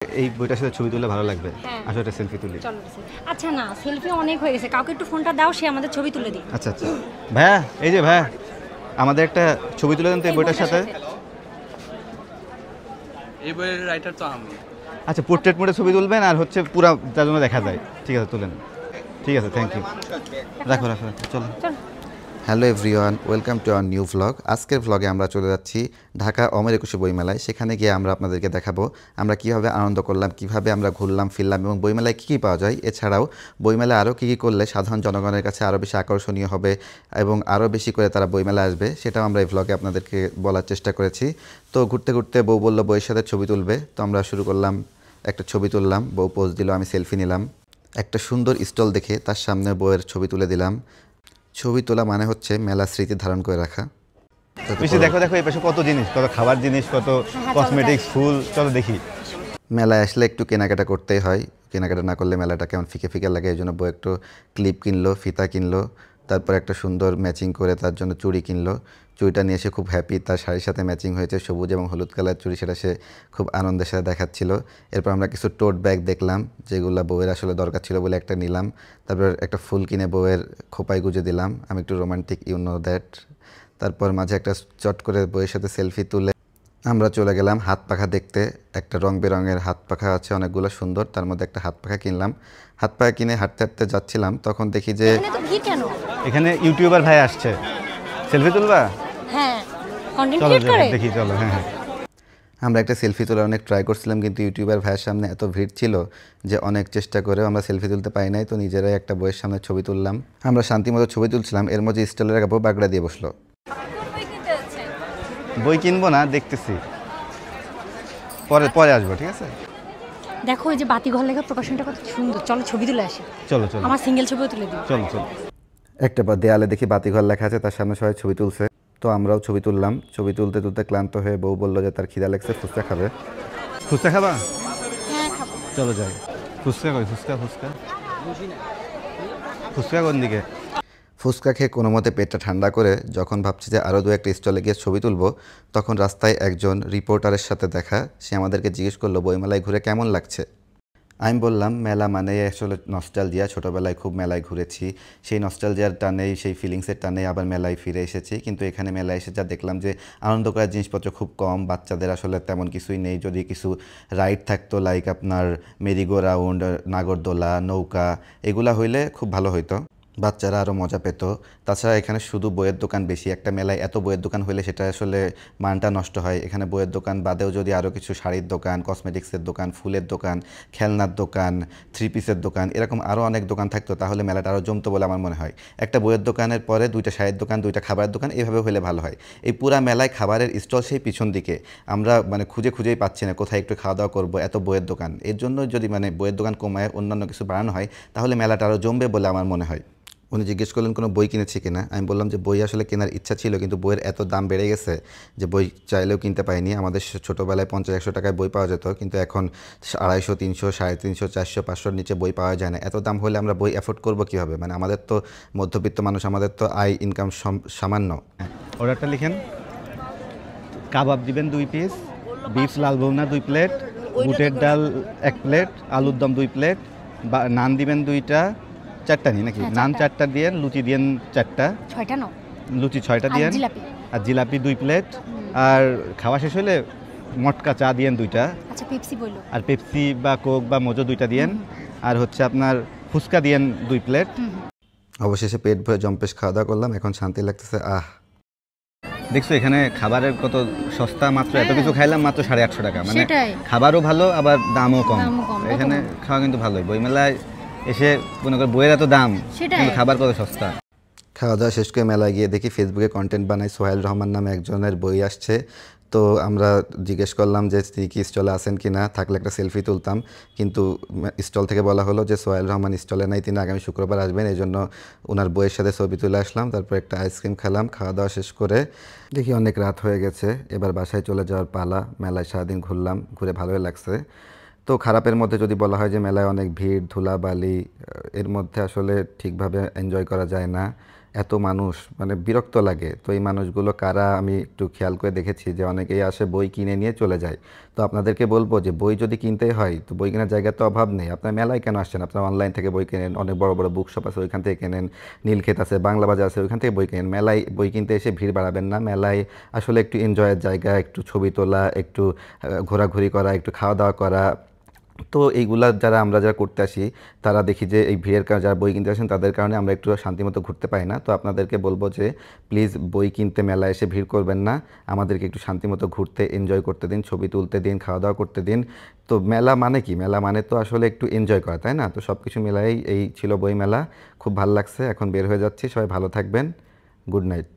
এই বইটার সাথে ছবি তুললে ভালো লাগবে। হ্যাঁ। আসলে একটা সেলফি তুলি। চলো আচ্ছা না সেলফি অনেক হয়ে গেছে, কাউকে একটু ফোনটা দাও, সে আমাদের ছবি তুলে দিই। আচ্ছা আচ্ছা ভাইয়া, এই যে ভাইয়া আমাদের একটা ছবি তুলে দেন তো এই বইটার সাথে। এই বইয়ের রাইটার তো আমি। আচ্ছা পোর্ট্রেট মোডে ছবি তুলবেন আর হচ্ছে পুরা তার জন্য দেখা যায়। ঠিক আছে তুলেন। ঠিক আছে থ্যাংক ইউ। রাখো রাখো রাখো, চলো। Hello everyone, welcome to our new vlog. আজকের ভ্লগে আমরা চলে যাচ্ছি ঢাকা অমর একুশে বইমেলায়। সেখানে গিয়ে আমরা আপনাদেরকে দেখাবো আমরা কীভাবে আনন্দ করলাম, কীভাবে আমরা ঘুরলাম ফিরলাম এবং বইমেলায় কী কী পাওয়া যায়। এছাড়াও বইমেলায় আরও কী কী করলে সাধারণ জনগণের কাছে আরও বেশি আকর্ষণীয় হবে এবং আরও বেশি করে তারা বইমেলায় আসবে, সেটাও আমরা এই ভ্লগে আপনাদেরকে বলার চেষ্টা করেছি। তো ঘুরতে ঘুরতে বউ বললো বইয়ের সাথে ছবি তুলবে, তো আমরা শুরু করলাম, একটা ছবি তুললাম, বউ পোজ দিল, আমি সেলফি নিলাম। একটা সুন্দর স্টল দেখে তার সামনে বইয়ের ছবি তুলে দিলাম। ছবি তোলা মানে হচ্ছে মেলার স্মৃতি ধারণ করে রাখা। বেশি দেখো দেখো এই পাশে কত জিনিস, কত খাবার জিনিস, কত কসমেটিক্স, ফুল, চলো দেখি। মেলায় আসলে একটু কেনাকাটা করতেই হয়, কেনাকাটা না করলে মেলাটা কেমন ফিকে ফিকে লাগে। এই জন্য বউ একটু ক্লিপ কিনলো, ফিতা কিনলো, তারপর একটা সুন্দর ম্যাচিং করে তার জন্য চুড়ি কিনলো। চুড়িটা নিয়ে এসে খুব হ্যাপি, তার শাড়ির সাথে ম্যাচিং হয়েছে, সবুজ এবং হলুদ কালার চুড়ি, সেটা সে খুব আনন্দের সাথে দেখাচ্ছিল। এরপর আমরা কিছু টোট ব্যাগ দেখলাম যেগুলো বউয়ের আসলে দরকার ছিল বলে একটা নিলাম। তারপর একটা ফুল কিনে বউয়ের খোপায় গুজে দিলাম, আমি একটু রোমান্টিক, ইউ নো দ্যাট। তারপর মাঝে একটা চট করে বউয়ের সাথে সেলফি তুলে আমরা চলে গেলাম হাত পাখা দেখতে। একটা রং বেরঙের হাত পাখা আছে অনেকগুলো সুন্দর, তার মধ্যে একটা হাত পাখা কিনলাম। হাত পাখা কিনে হাঁটতে হাঁটতে যাচ্ছিলাম, তখন দেখি যে এখানে ইউটিউবার ভাই আসছে, সেলফি তুলবা? হ্যাঁ, কন্টেন্ট চলো ক্রিয়েট করে। দেখি, চলো। হ্যাঁ হ্যাঁ, আমরা একটা সেলফি তোলার অনেক ট্রাই করছিলাম, কিন্তু ইউটিউবার ভাইয়ের সামনে এত ভিড় ছিল যে অনেক চেষ্টা করেও আমরা সেলফি তুলতে পারি নাই। তো নিজেরাই একটা বইয়ের সামনে ছবি তুললাম। আমরা শান্তিমতো ছবি তুলছিলাম, এর মধ্যে স্টলের একটা বউ বাগড়া দিয়ে বসলো। বই কিনবো না, দেখতেছি, পরে পরে আসবো, ঠিক আছে। দেখো ওই যে বাতিঘর লেখা প্রকাশনটা কত সুন্দর, চলো ছবি তুলে আসি। চলো চলো, আমার সিঙ্গেল ছবিও তুলে দিই। চলো চলো। একটা দেয়ালে দেখি বাতিঘর লেখা আছে, তার সামনে সবাই ছবি তুলছে, তো আমরাও ছবি তুললাম। ছবি তুলতে তুলতে ক্লান্ত হয়ে বউ বললো যে তার খিদা লাগছে, ফুচকা খাবে। ফুচকা খাবা? হ্যাঁ খাবো। চলো যাই। ফুচকা কই? ফুচকা ফুচকা ফুচকা কোন দিকে? ফুচকা খেয়ে কোনো মতে পেটটা ঠান্ডা করে যখন ভাবছি যে আরও দু একটা স্টলে গিয়ে ছবি তুলবো, তখন রাস্তায় একজন রিপোর্টারের সাথে দেখা। সে আমাদেরকে জিজ্ঞেস করলো বইমেলায় ঘুরে কেমন লাগছে। আমি বললাম মেলা মানে আসলে নস্টালজিয়া, ছোটোবেলায় খুব মেলায় ঘুরেছি, সেই নস্টালজিয়ার টানেই, সেই ফিলিংসের টানেই আবার মেলায় ফিরে এসেছি। কিন্তু এখানে মেলায় এসে যা দেখলাম যে আনন্দ করার জিনিসপত্র খুব কম, বাচ্চাদের আসলে তেমন কিছুই নেই। যদি কিছু রাইড থাকতো, লাইক আপনার মেরিগো রাউন্ড, নাগরদোলা, নৌকা, এগুলা হইলে খুব ভালো হইতো, বাচ্চারা আরও মজা পেত। তাছাড়া এখানে শুধু বইয়ের দোকান বেশি, একটা মেলায় এত বইয়ের দোকান হলে সেটা আসলে মানটা নষ্ট হয়। এখানে বইয়ের দোকান বাদেও যদি আরও কিছু শাড়ির দোকান, কসমেটিক্সের দোকান, ফুলের দোকান, খেলনার দোকান, থ্রি পিসের দোকান, এরকম আরও অনেক দোকান থাকতো, তাহলে মেলাটা আরও জমতো বলে আমার মনে হয়। একটা বইয়ের দোকানের পরে দুইটা শাড়ির দোকান, দুইটা খাবারের দোকান, এইভাবে হলে ভালো হয়। এই পুরা মেলায় খাবারের স্টল সেই পিছন দিকে, আমরা মানে খুঁজে খুঁজেই পাচ্ছি না কোথায় একটু খাওয়া দাওয়া করবো, এত বইয়ের দোকান। এর জন্য যদি মানে বইয়ের দোকান কমায় অন্যান্য কিছু বাড়ানো হয়, তাহলে মেলাটা আরও জমবে বলে আমার মনে হয়। উনি জিজ্ঞেস করলেন কোনো বই কিনেছি কিনা। আমি বললাম যে বই আসলে কেনার ইচ্ছা ছিল, কিন্তু বইয়ের এত দাম বেড়ে গেছে যে বই চাইলেও কিনতে পাইনি। আমাদের ছোটোবেলায় 50-100 টাকায় বই পাওয়া যেত, কিন্তু এখন 250, 300, 350, 400, 500-র নিচে বই পাওয়া যায় না। এত দাম হলে আমরা বই অ্যাফোর্ড করবো কীভাবে? মানে আমাদের তো মধ্যবিত্ত মানুষ, আমাদের তো আয় ইনকাম সামান্য। অর্ডারটা লিখেন। কাবাব দিবেন 2 পিস, বিফ লাল ভুনা 2 প্লেট, বুটের ডাল 1 প্লেট, আলুর দম 2 প্লেট, বা নান দিবেন 2টা, 4টা নি নাকি? নান 4টা দিয়েন, লুচি দিয়েন 4টা, 6টা নাও, লুচি 6টা দিয়েন, আর জিলাপি 2 প্লেট। আর খাওয়া শেষ হলে মটকা চা দিয়েন 2টা। আচ্ছা পেপসি বললো, আর পেপসি বা কোক বা মোজো 2টা দিয়েন। আর হচ্ছে আপনার ফুচকা দিয়েন 2 প্লেট। অবশেষে পেট ভরে জম্পেশ খাওয়া দাওয়া করলাম, এখন শান্তি লাগতেছে। দেখছো এখানে খাবারের কত সস্তা, মাত্র এত কিছু খাইলাম মাত্র 850 টাকা। মানে সেটাই। খাবারও ভালো আবার দামও কম। এখানে কত কম। খাওয়া কিন্তু ভালোই। বইমেলায় এসে মনে কর বইয়ের এত দাম, সেটাই। কিন্তু খাবার কত সস্তা। খাওয়া দাওয়া শেষ করে মেলায় গিয়ে দেখি ফেসবুকে কন্টেন্ট বানাই, সোহেল রহমান নামে একজনের বই আসছে। তো আমরা জিজ্ঞেস করলাম যে তিনি কি স্টলে আসেন কি না, থাকলে একটা সেলফি তুলতাম। কিন্তু স্টল থেকে বলা হলো যে সোহেল রহমান স্টলে নাই, তিনি আগামী শুক্রবার আসবেন, এই জন্য ওনার বইয়ের সাথে ছবি তুলে আসলাম। তারপর একটা আইসক্রিম খেলাম। খাওয়া দাওয়া শেষ করে দেখি অনেক রাত হয়ে গেছে, এবার বাসায় চলে যাওয়ার পালা। মেলায় সারাদিন ঘুরলাম, ঘুরে ভালোই লাগছে। তো খারাপের মধ্যে যদি বলা হয় যে মেলায় অনেক ভিড়, ধুলাবালি, এর মধ্যে আসলে ঠিকভাবে এনজয় করা যায় না। এত মানুষ মানে বিরক্ত লাগে। তো এই মানুষগুলো কারা আমি একটু খেয়াল করে দেখেছি যে অনেকেই আসে বই কিনে নিয়ে চলে যায়। তো আপনাদেরকে বলবো যে বই যদি কিনতেই হয় তো বই কেনার জায়গার তো অভাব নেই, আপনার মেলায় কেন আসছেন? আপনার অনলাইন থেকে বই কেনেন, অনেক বড় বড় বুক শপ আছে ওইখান থেকে কেনেন, নীলক্ষেত আছে, বাংলা বাজার আছে ওইখান থেকে বই কেনেন। মেলায় বই কিনতে এসে ভিড় বাড়াবেন না। মেলায় আসলে একটু এনজয়ের জায়গা, একটু ছবি তোলা, একটু ঘোরাঘুরি করা, একটু খাওয়া দাওয়া করা। তো এইগুলা যারা করতে আসি তারা দেখি যে এই ভিড়ের কারণে যারা বই কিনতে আসেন তাদের কারণে আমরা একটু শান্তিমতো ঘুরতে পাই না। তো আপনাদেরকে বলবো যে প্লিজ বই কিনতে মেলায় এসে ভিড় করবেন না, আমাদেরকে একটু শান্তিমতো ঘুরতে এনজয় করতে দিন, ছবি তুলতে দিন, খাওয়া দাওয়া করতে দিন। তো মেলা মানে কি? মেলা মানে তো আসলে একটু এনজয় করা, তাই না? তো সব কিছু মেলাই এই ছিল বই মেলা, খুব ভালো লাগছে। এখন বের হয়ে যাচ্ছি, সবাই ভালো থাকবেন, গুড নাইট।